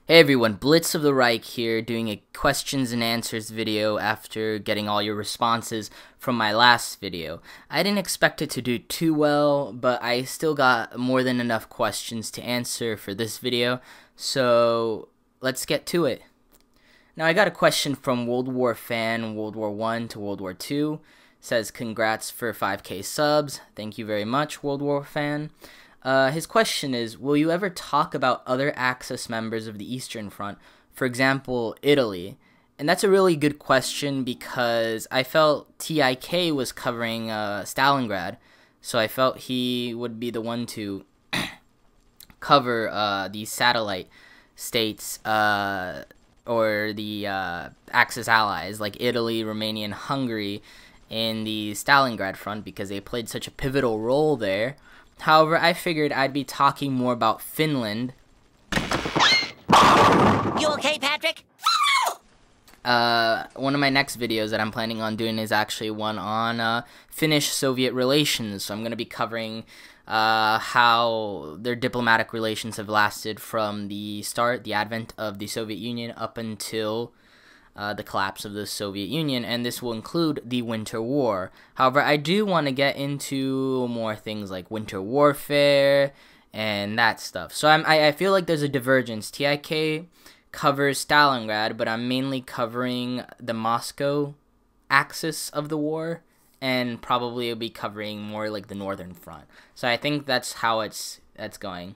Hey everyone, Blitz of the Reich here, doing a questions and answers video after getting all your responses from my last video. I didn't expect it to do too well, but I still got more than enough questions to answer for this video, so let's get to it. Now I got a question from World War Fan, World War I to World War II. Says, congrats for 5K subs. Thank you very much, World War Fan. His question is, will you ever talk about other Axis members of the Eastern Front, for example, Italy? And that's a really good question because I felt TIK was covering Stalingrad, so I felt he would be the one to cover these satellite states or the Axis allies like Italy, Romania, and Hungary in the Stalingrad front because they played such a pivotal role there. However, I figured I'd be talking more about Finland. You okay, Patrick? One of my next videos that I'm planning on doing is actually one on Finnish-Soviet relations. So I'm going to be covering how their diplomatic relations have lasted from the advent of the Soviet Union, up until the collapse of the Soviet Union, and this will include the Winter War. However, I do want to get into more things like winter warfare and that stuff. So I feel like there's a divergence. TIK covers Stalingrad, but I'm mainly covering the Moscow axis of the war, and probably will be covering more like the Northern Front. So I think that's how it's going.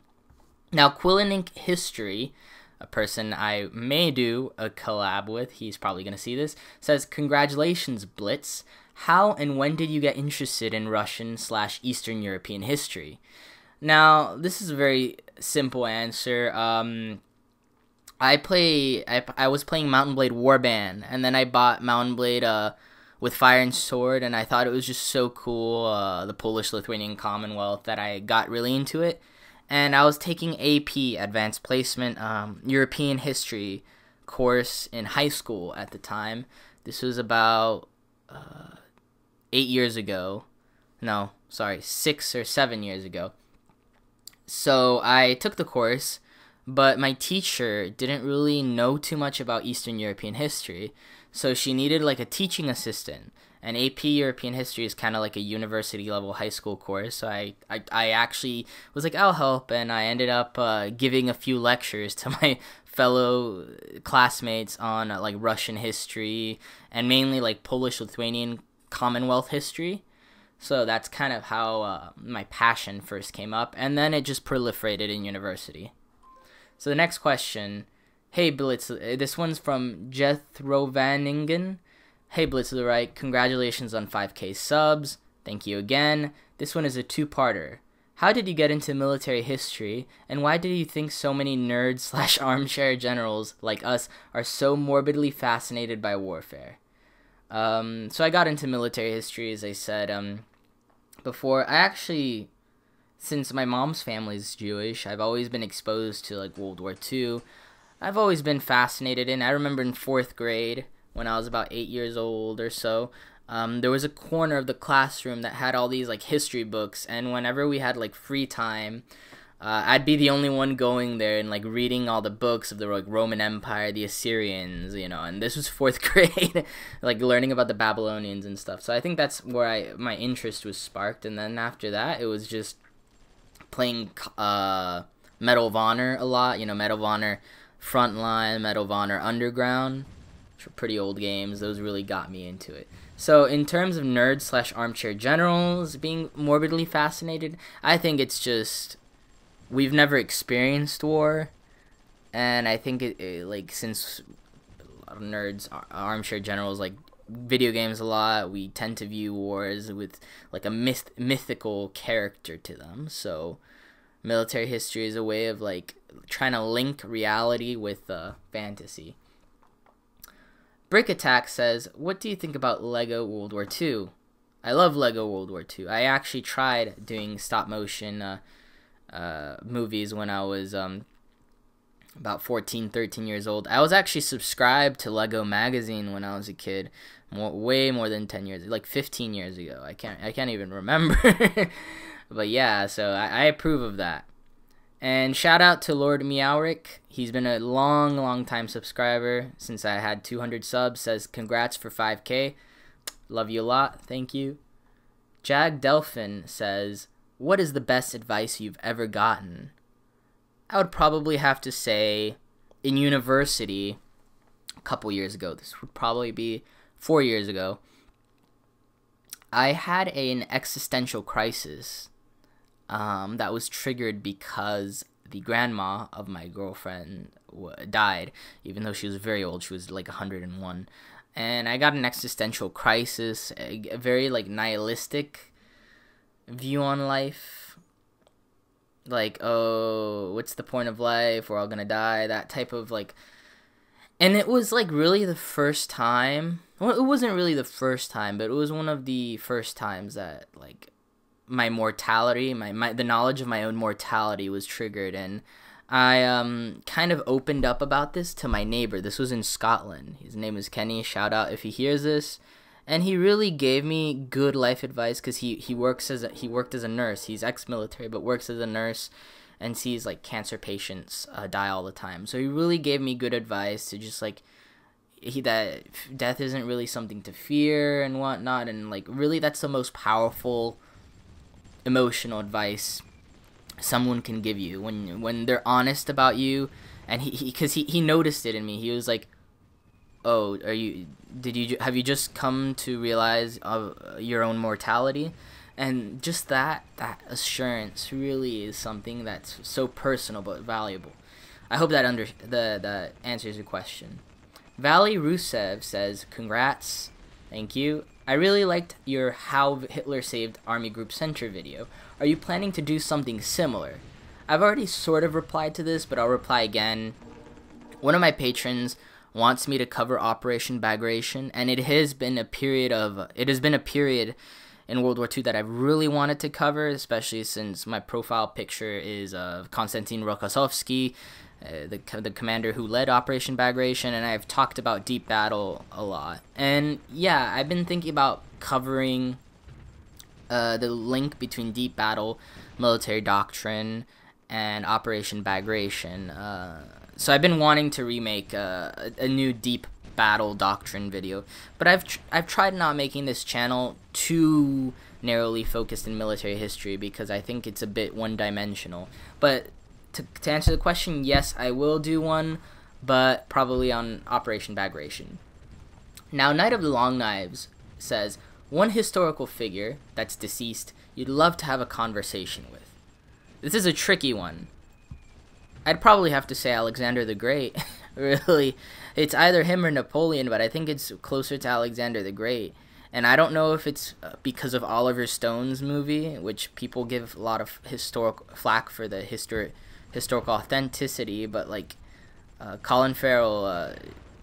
Now, Quillinic History, a person I may do a collab with, he's probably going to see this, says, congratulations, Blitz. How and when did you get interested in Russian/Eastern European history? Now, this is a very simple answer. I was playing Mount & Blade Warband, and then I bought Mount & Blade with Fire and Sword, and I thought it was just so cool, the Polish-Lithuanian Commonwealth, that I got really into it. And I was taking AP, Advanced Placement, European History course in high school at the time. This was about 8 years ago. No, sorry, 6 or 7 years ago. So I took the course, but my teacher didn't really know too much about Eastern European history. So she needed like a teaching assistant. And AP European History is kind of like a university-level high school course, so I actually was like, I'll help, and I ended up giving a few lectures to my fellow classmates on like Russian history, and mainly like Polish-Lithuanian Commonwealth history. So that's kind of how my passion first came up, and then it just proliferated in university. So the next question, hey Blitz, this one's from Jethro Vaningen. Hey Blitz of the Right, congratulations on 5K subs. Thank you again. This one is a two-parter. How did you get into military history, and why did you think so many nerds/armchair generals like us are so morbidly fascinated by warfare? So I got into military history, as I said before. I actually, since my mom's family is Jewish, I've always been exposed to like World War II. I've always been fascinated in. I remember in 4th grade, when I was about 8 years old or so, there was a corner of the classroom that had all these like history books, and whenever we had like free time, I'd be the only one going there and like reading all the books of the like Roman Empire, the Assyrians, you know, and this was 4th grade, like learning about the Babylonians and stuff. So I think that's where my interest was sparked, and then after that it was just playing Medal of Honor a lot, you know, Medal of Honor Frontline, Medal of Honor Underground, which were pretty old games. Those really got me into it. So in terms of nerds/armchair generals being morbidly fascinated, I think it's just we've never experienced war, and I think like since a lot of nerds, armchair generals like video games a lot, we tend to view wars with like a mythical character to them. So military history is a way of like trying to link reality with fantasy. Brick Attack says, what do you think about Lego World War II? I love Lego World War II. I actually tried doing stop motion movies when I was about 14, 13 years old. I was actually subscribed to Lego magazine when I was a kid, way more than 10 years, like 15 years ago. I can't even remember. But yeah, so I approve of that. And shout out to Lord Meowric. He's been a long time subscriber since I had 200 subs. Says congrats for 5K. Love you a lot. Thank you. Jag Delphin says, what is the best advice you've ever gotten? I would probably have to say in university a couple years ago. This would probably be 4 years ago. I had an existential crisis that was triggered because the grandma of my girlfriend died, even though she was very old. She was like 101. And I got an existential crisis, a very like nihilistic view on life. Like, oh, what's the point of life? We're all gonna die. That type of like. And it was like really the first time. Well, it wasn't really the first time, but it was one of the first times that like my mortality, the knowledge of my own mortality was triggered, and I kind of opened up about this to my neighbor. This was in Scotland. His name is Kenny. Shout out if he hears this. And he really gave me good life advice because he worked as a nurse. He's ex-military but works as a nurse and sees like cancer patients die all the time. So he really gave me good advice to just like that death isn't really something to fear and whatnot, and like really that's the most powerful emotional advice someone can give you when they're honest about you. And he noticed it in me. He was like, oh, have you just come to realize your own mortality? And just that assurance really is something that's so personal but valuable. I hope that answers your question. Valley Rusev says, congrats. Thank you. I really liked your How Hitler Saved Army Group Center video. Are you planning to do something similar? I've already sort of replied to this, but I'll reply again. One of my patrons wants me to cover Operation Bagration, and it has been a period in World War II that I've really wanted to cover, especially since my profile picture is of Konstantin Rokossovsky, the commander who led Operation Bagration, and I've talked about Deep Battle a lot. And yeah, I've been thinking about covering the link between Deep Battle, military doctrine, and Operation Bagration. So I've been wanting to remake a new Deep Battle doctrine video, but I've tried not making this channel too narrowly focused in military history because I think it's a bit one-dimensional. But to answer the question, yes, I will do one, but probably on Operation Bagration. Now, Knight of the Long Knives says, one historical figure that's deceased you'd love to have a conversation with. This is a tricky one. I'd probably have to say Alexander the Great. Really, it's either him or Napoleon, but I think it's closer to Alexander the Great. And I don't know if it's because of Oliver Stone's movie, which people give a lot of historical flack for the historical authenticity, but like Colin Farrell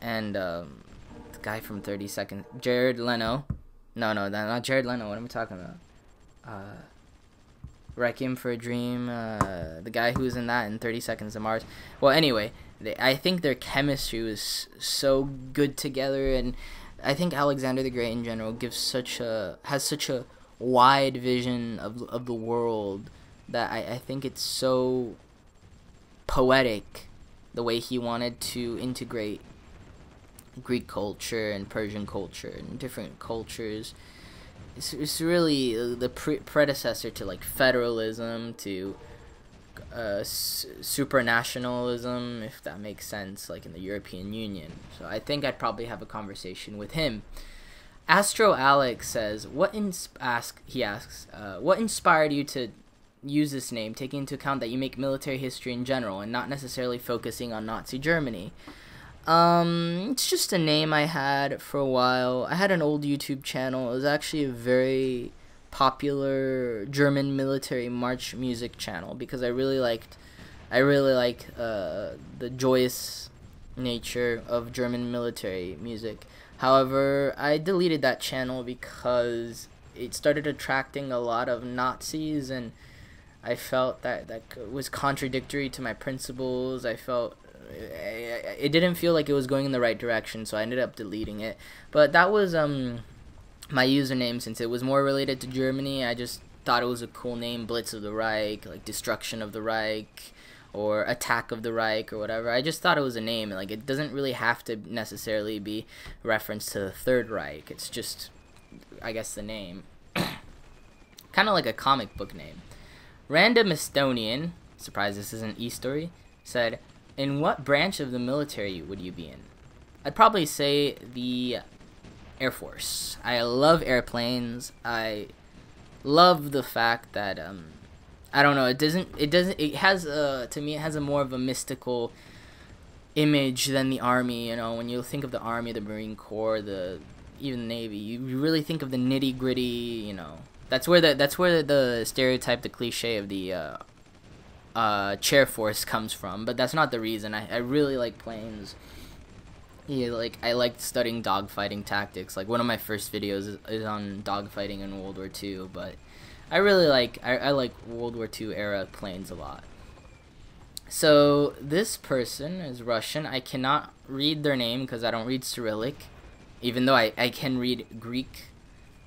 and the guy from 30 Seconds, Jared Leno. No, not Jared Leno. What am I talking about? Requiem for a Dream, the guy who's in that in 30 Seconds to Mars. Well, anyway, I think their chemistry was so good together, and I think Alexander the Great in general has such a wide vision of the world that I think it's so poetic the way he wanted to integrate Greek culture and Persian culture and different cultures. It's really the predecessor to like federalism, to supranationalism, if that makes sense, like in the European Union. So I think I'd probably have a conversation with him. Astro Alex says, what inspired you to use this name, taking into account that you make military history in general and not necessarily focusing on Nazi Germany? It's just a name I had for a while. I had an old YouTube channel. It was actually a very popular German military march music channel because I really like the joyous nature of German military music. However, I deleted that channel because it started attracting a lot of Nazis, and I felt that was contradictory to my principles. I felt it didn't feel like it was going in the right direction, so I ended up deleting it. But that was my username, since it was more related to Germany. I just thought it was a cool name, Blitz of the Reich, like destruction of the Reich. or Attack of the Reich or whatever. I just thought it was a name. Like, it doesn't really have to necessarily be reference to the Third Reich. It's just, I guess, the name. Kind of like a comic book name. Random Estonian, surprised this isn't e-story, said, in what branch of the military would you be in? I'd probably say the Air Force. I love airplanes. I love the fact that, I don't know, it has, to me, it has a more of a mystical image than the Army. You know, when you think of the Army, the Marine Corps, even the Navy, you really think of the nitty gritty, you know. That's where the stereotype, the cliche of the chair force comes from, but that's not the reason. I really like planes. Yeah, like, I liked studying dogfighting tactics. Like, one of my first videos is on dogfighting in World War II, but I really like, I like World War II era planes a lot. So, this person is Russian. I cannot read their name because I don't read Cyrillic, even though I can read Greek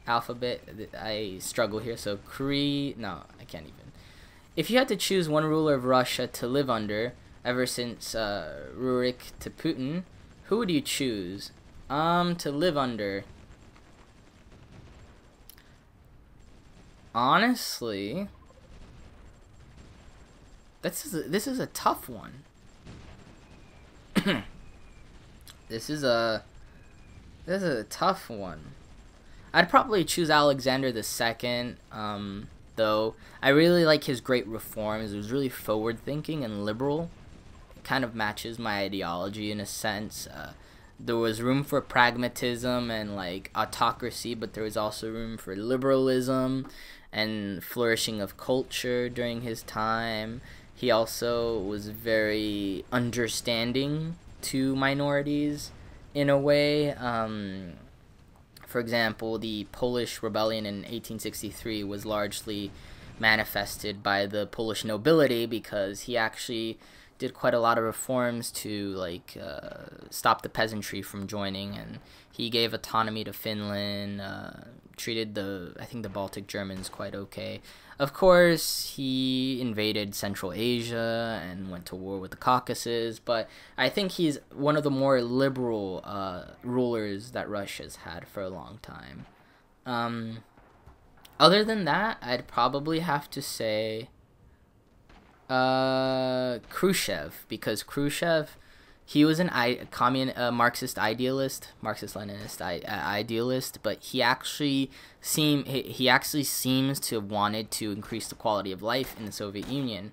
alphabet. I struggle here, so no, I can't even. If you had to choose one ruler of Russia to live under, ever since Rurik to Putin, who would you choose to live under? Honestly, this is a tough one. This is a tough one. I'd probably choose Alexander II, though. I really like his great reforms. It was really forward-thinking and liberal. It kind of matches my ideology in a sense. There was room for pragmatism and, like, autocracy, but there was also room for liberalism and flourishing of culture during his time. He also was very understanding to minorities in a way. For example, the Polish rebellion in 1863 was largely manifested by the Polish nobility because he actually did quite a lot of reforms to, like, stop the peasantry from joining, and he gave autonomy to Finland, treated I think the Baltic Germans quite okay. Of course, he invaded Central Asia and went to war with the Caucasus, but I think he's one of the more liberal rulers that Russia's had for a long time. Other than that, I'd probably have to say Khrushchev, because Khrushchev, he was a Marxist idealist, Marxist-Leninist idealist, but he actually seems to have wanted to increase the quality of life in the Soviet Union,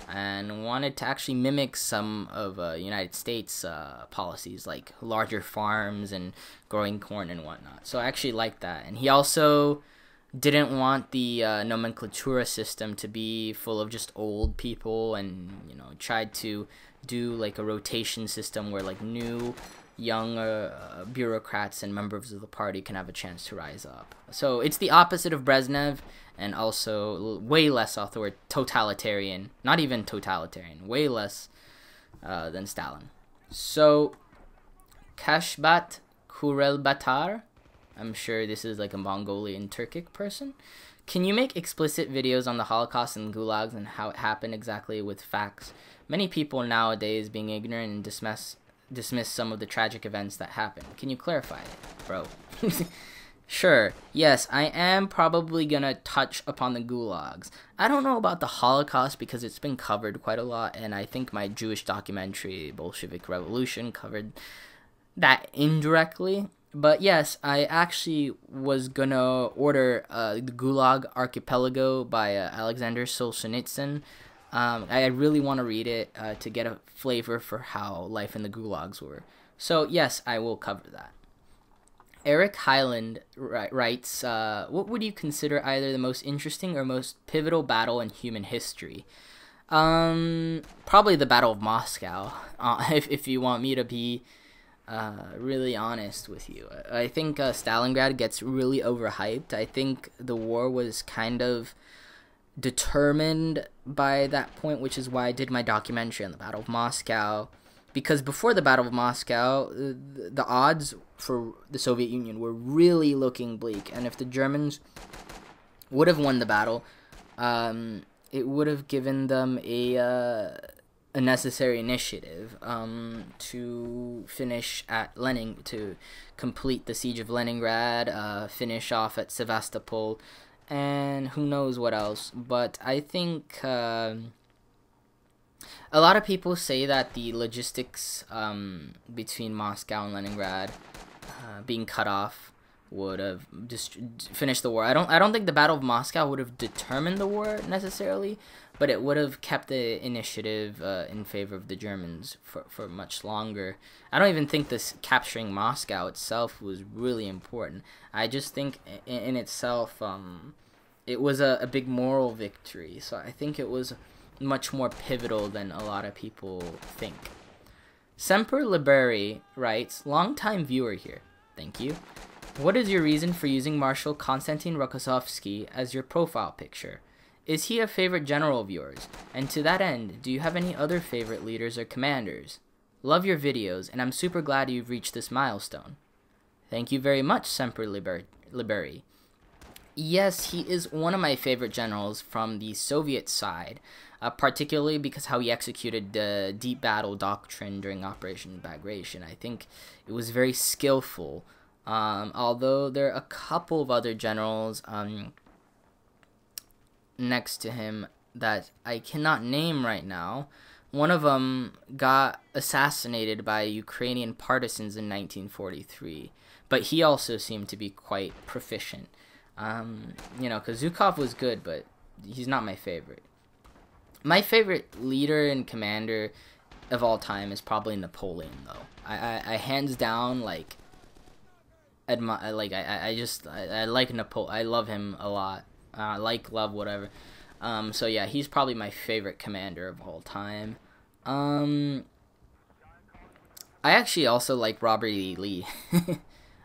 and wanted to actually mimic some of United States policies, like larger farms and growing corn and whatnot. So I actually like that, and he also didn't want the nomenclatura system to be full of just old people, and, you know, tried to do like a rotation system where, like, new young bureaucrats and members of the party can have a chance to rise up. So it's the opposite of Brezhnev, and also way less totalitarian, not even totalitarian, way less than Stalin. So Kashbat Kurelbatar, I'm sure this is like a Mongolian Turkic person. Can you make explicit videos on the Holocaust and Gulags and how it happened exactly with facts? Many people nowadays being ignorant and dismiss some of the tragic events that happened. Can you clarify it, bro? Sure. Yes, I am probably gonna touch upon the Gulags. I don't know about the Holocaust because it's been covered quite a lot, and I think my Jewish documentary, Bolshevik Revolution, covered that indirectly. But yes, I actually was gonna order the Gulag Archipelago by Alexander Solzhenitsyn. I really want to read it to get a flavor for how life in the Gulags were. So yes, I will cover that. Eric Highland writes, what would you consider either the most interesting or most pivotal battle in human history? Probably the Battle of Moscow, if you want me to be really honest with you. I think Stalingrad gets really overhyped. I think the war was kind of determined by that point, which is why I did my documentary on the Battle of Moscow. Because before the Battle of Moscow, the odds for the Soviet Union were really looking bleak. And if the Germans would have won the battle, it would have given them a a necessary initiative to finish at to complete the siege of Leningrad, finish off at Sevastopol, and who knows what else. But I think a lot of people say that the logistics between Moscow and Leningrad being cut off would have just finished the war. I don't think the Battle of Moscow would have determined the war necessarily, but it would have kept the initiative in favor of the Germans for much longer. I don't even think this capturing Moscow itself was really important. I just think in itself it was a big moral victory. So I think it was much more pivotal than a lot of people think. Semper Liberi writes, longtime viewer here. Thank you. What is your reason for using Marshal Konstantin Rokossovsky as your profile picture? Is he a favorite general of yours? And to that end, do you have any other favorite leaders or commanders? Love your videos, and I'm super glad you've reached this milestone. Thank you very much, Semper Liberi. Yes, he is one of my favorite generals from the Soviet side, particularly because how he executed the deep battle doctrine during Operation Bagration. I think it was very skillful. Although there are a couple of other generals next to him that I cannot name right now. One of them got assassinated by Ukrainian partisans in 1943, but he also seemed to be quite proficient. Because Zhukov was good, but he's not my favorite. My favorite leader and commander of all time is probably Napoleon, though. I hands down, like, I like Napoleon. I love him a lot. Love, whatever. So yeah, he's probably my favorite commander of all time. I actually also like Robert E. Lee.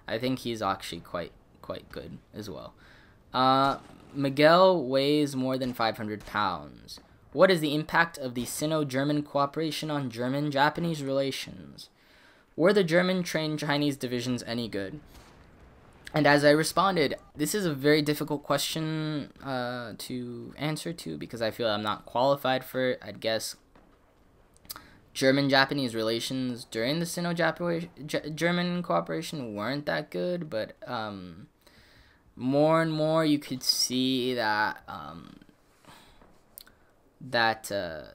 I think he's actually quite good as well. Miguel weighs more than 500 pounds. What is the impact of the Sino-German cooperation on German-Japanese relations? Were the German-trained Chinese divisions any good? And as I responded, this is a very difficult question to answer to, because I feel I'm not qualified for it. I'd guess German-Japanese relations during the Sino-German cooperation weren't that good, but more and more you could see that the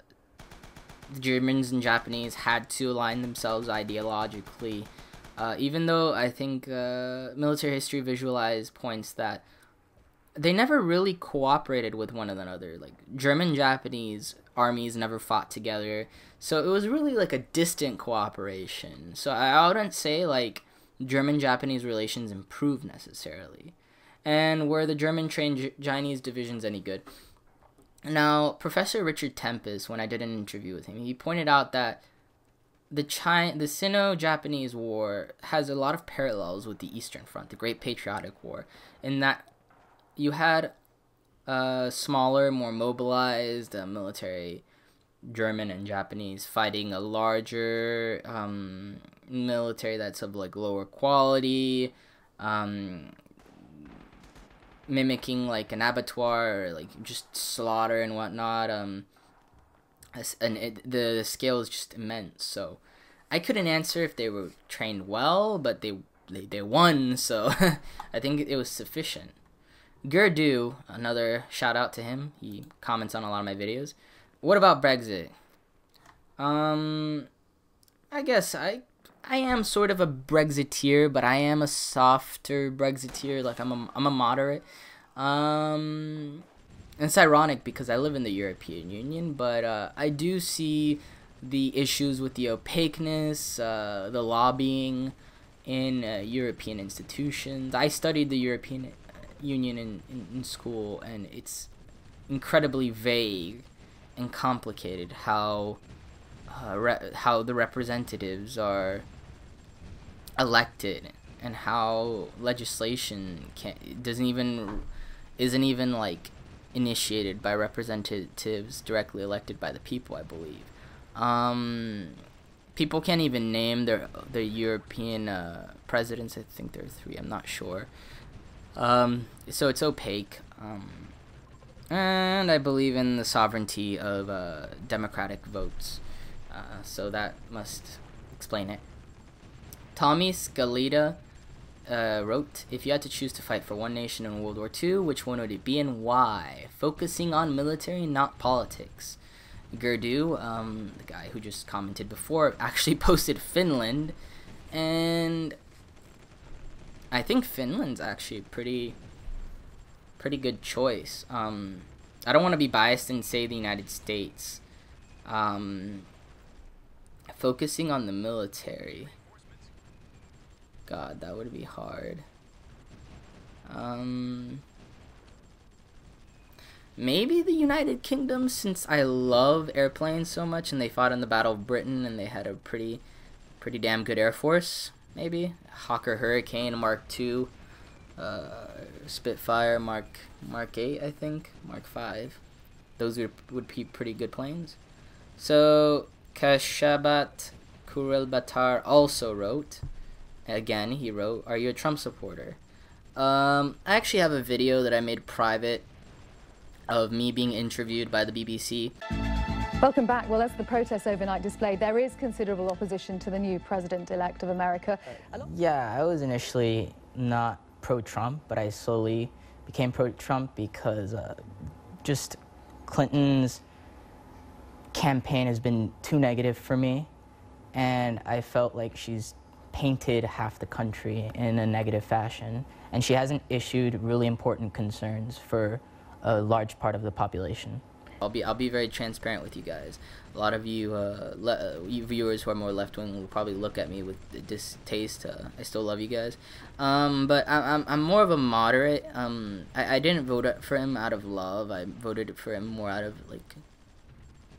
Germans and Japanese had to align themselves ideologically. Even though I think military history visualized points that they never really cooperated with one another. Like, German-Japanese armies never fought together. So it was really like a distant cooperation. So I wouldn't say, like, German-Japanese relations improved necessarily. And were the German-trained Chinese divisions any good? Now, Professor Richard Tempest, when I did an interview with him, he pointed out that the Sino-Japanese War has a lot of parallels with the Eastern Front, the Great Patriotic War, in that you had smaller, more mobilized military, German and Japanese, fighting a larger military that's of like lower quality, mimicking like an abattoir or like just slaughter and whatnot. The scale is just immense. So I couldn't answer if they were trained well, but they won, so I think it was sufficient. Gurdu, another shout out to him. He comments on a lot of my videos. What about Brexit? I guess I am sort of a Brexiteer, but I am a softer Brexiteer. Like, I'm a moderate. It's ironic because I live in the European Union, but I do see the issues with the opaqueness, the lobbying in European institutions. I studied the European Union in school, and it's incredibly vague and complicated how the representatives are elected and how legislation isn't even like initiated by representatives directly elected by the people, I believe. People can't even name their European presidents. I think there are 3. I'm not sure. So it's opaque. And I believe in the sovereignty of democratic votes. So that must explain it. Tommy Scalita wrote, if you had to choose to fight for one nation in World War II, which one would it be and why? Focusing on military, not politics. Gerdu, the guy who just commented before, actually posted Finland, and I think Finland's actually pretty good choice. I don't want to be biased and say the United States. Focusing on the military. God, that would be hard. Maybe the United Kingdom, since I love airplanes so much, and they fought in the Battle of Britain, and they had a pretty damn good Air Force. Maybe Hawker Hurricane Mark II, Spitfire Mark 8, I think, Mark 5. Those would be pretty good planes. So Kashabat Kurelbatar also wrote. Again, he wrote, are you a Trump supporter? I actually have a video that I made private of me being interviewed by the BBC. Welcome back. Well, as the protests overnight displayed, there is considerable opposition to the new president-elect of America. Yeah, I was initially not pro-Trump, but I slowly became pro-Trump because just Clinton's campaign has been too negative for me, and I felt like she's painted half the country in a negative fashion, and she hasn't issued really important concerns for a large part of the population. I'll be very transparent with you guys. A lot of you, you viewers who are more left-wing will probably look at me with distaste. I still love you guys, but I'm more of a moderate. I didn't vote for him out of love. I voted for him more out of like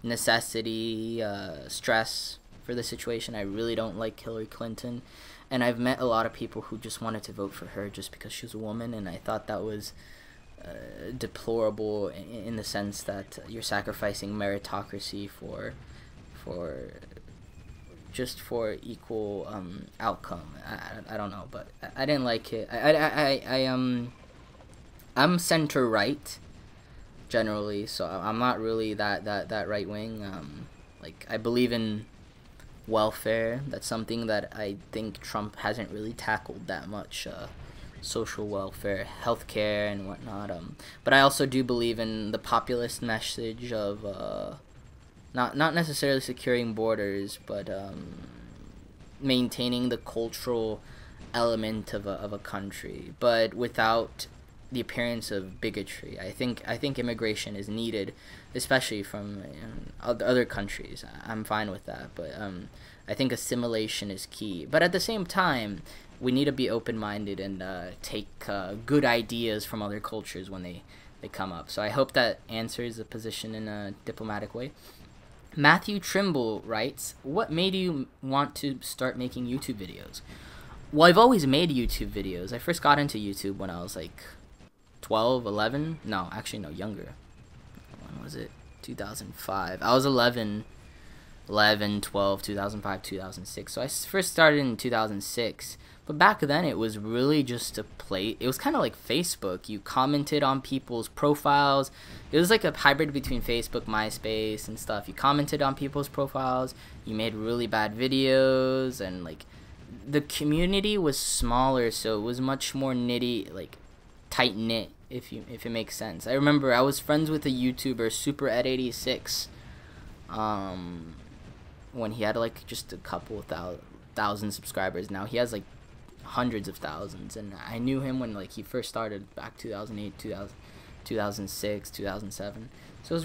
necessity, stress for the situation. I really don't like Hillary Clinton, and I've met a lot of people who just wanted to vote for her just because she was a woman, and I thought that was deplorable in the sense that you're sacrificing meritocracy for equal outcome. I don't know, but I didn't like it. I'm center right generally, so I'm not really that right wing. Like, I believe in welfare. That's something that I think Trump hasn't really tackled that much. Social welfare, healthcare, and whatnot. But I also do believe in the populist message of not necessarily securing borders, but maintaining the cultural element of a country, but without the appearance of bigotry. I think immigration is needed, especially from other countries. I'm fine with that, but I think assimilation is key. But at the same time, we need to be open-minded and take good ideas from other cultures when they come up. So I hope that answers the position in a diplomatic way. Matthew Trimble writes, what made you want to start making YouTube videos? Well, I've always made YouTube videos. I first got into YouTube when I was like 12, 11. No, actually, no, younger. When was it? 2005. I was 11, 12, 2005, 2006. So I first started in 2006. But back then, it was really just a play. It was kind of like Facebook. You commented on people's profiles. It was like a hybrid between Facebook, MySpace, and stuff. You commented on people's profiles. You made really bad videos, and like the community was smaller, so it was much more like tight knit. If it makes sense. I remember I was friends with a YouTuber, Super Ed 86. When he had like just a couple thousand subscribers. Now he has like hundreds of thousands, and I knew him when like he first started back 2008, 2006, 2007. So it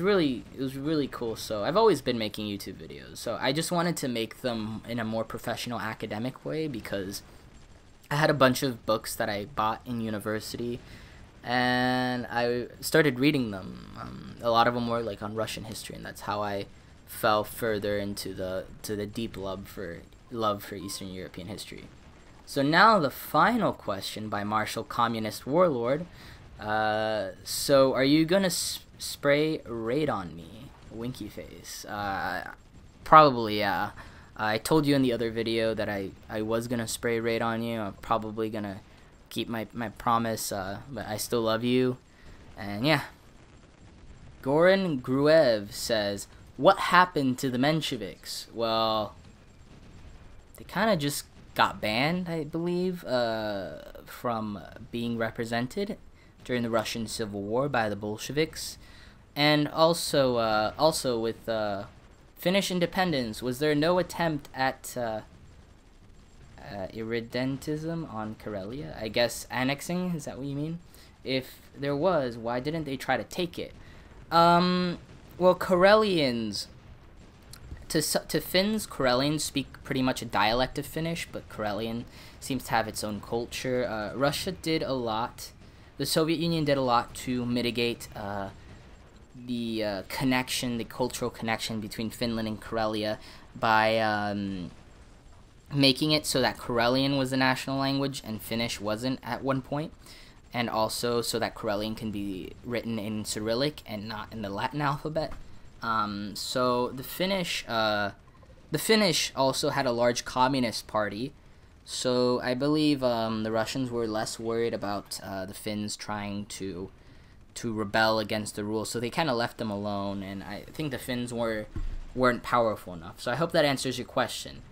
was really cool. So I've always been making YouTube videos. So I just wanted to make them in a more professional academic way because I had a bunch of books that I bought in university, and I started reading them. A lot of them were like on Russian history, and that's how I fell further into the deep love for Eastern European history. So now the final question by Marshal Communist Warlord. So are you gonna spray raid on me? Winky face. Probably, yeah. I told you in the other video that I was gonna spray raid on you. I'm probably gonna keep my promise, but I still love you. And yeah. Goran Gruev says, what happened to the Mensheviks? Well, they kind of just got banned, I believe, from being represented during the Russian Civil War by the Bolsheviks. And also with Finnish independence, was there no attempt at irredentism on Karelia? I guess annexing, is that what you mean? If there was, why didn't they try to take it? Well, Karelians, to Finns, Karelians speak pretty much a dialect of Finnish, but Karelian seems to have its own culture. Russia did a lot. The Soviet Union did a lot to mitigate the connection, the cultural connection between Finland and Karelia by making it so that Karelian was the national language and Finnish wasn't at one point, and also so that Karelian can be written in Cyrillic and not in the Latin alphabet. So the Finnish also had a large communist party, so I believe the Russians were less worried about the Finns trying to rebel against the rules, so they kind of left them alone, and I think the Finns weren't powerful enough. So I hope that answers your question.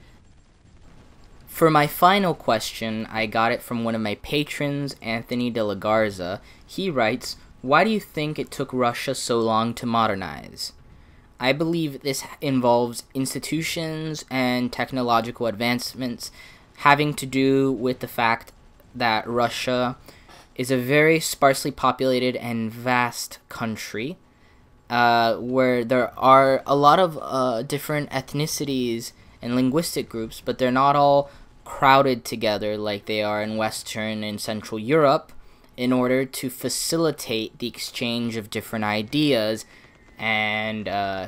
For my final question, I got it from one of my patrons, Anthony de la Garza. He writes, "Why do you think it took Russia so long to modernize?" I believe this involves institutions and technological advancements having to do with the fact that Russia is a very sparsely populated and vast country where there are a lot of different ethnicities and linguistic groups, but they're not all crowded together like they are in Western and Central Europe in order to facilitate the exchange of different ideas and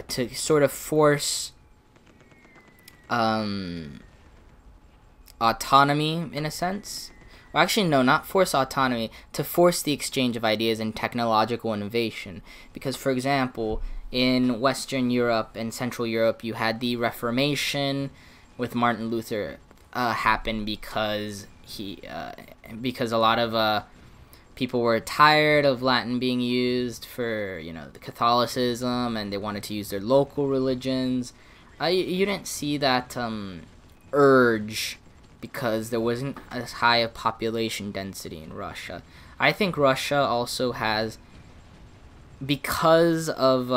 to sort of force autonomy in a sense. Well, actually, no, not force autonomy, to force the exchange of ideas and technological innovation. Because, for example, in Western Europe and Central Europe, you had the Reformation with Martin Luther happen because because a lot of people were tired of Latin being used for, the Catholicism, and they wanted to use their local religions. You didn't see that urge because there wasn't as high a population density in Russia. I think Russia also has, because of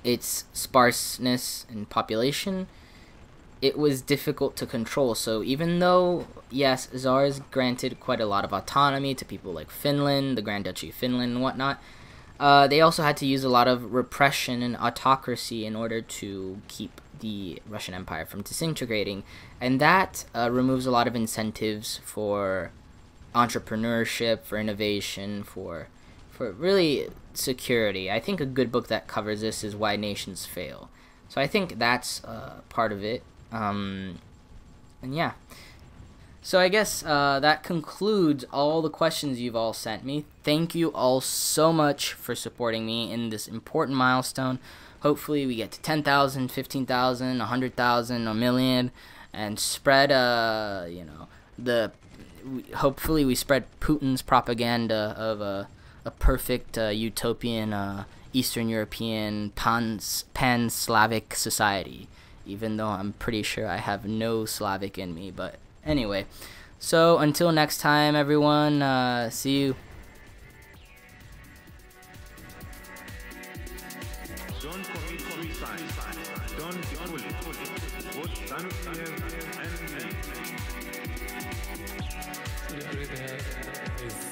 its sparseness in population, it was difficult to control. So even though, yes, czars granted quite a lot of autonomy to people like Finland, the Grand Duchy of Finland and whatnot, they also had to use a lot of repression and autocracy in order to keep the Russian Empire from disintegrating. And that removes a lot of incentives for entrepreneurship, for innovation, for really security. I think a good book that covers this is Why Nations Fail. So I think that's part of it. And yeah. So I guess that concludes all the questions you've all sent me. Thank you all so much for supporting me in this important milestone. Hopefully we get to 10,000, 15,000, 100,000, a million, and spread, hopefully we spread Putin's propaganda of a perfect utopian Eastern European pan-Slavic society, even though I'm pretty sure I have no Slavic in me. But anyway, so until next time, everyone, see you. Don't commit suicide. Don't be foolish. Put something and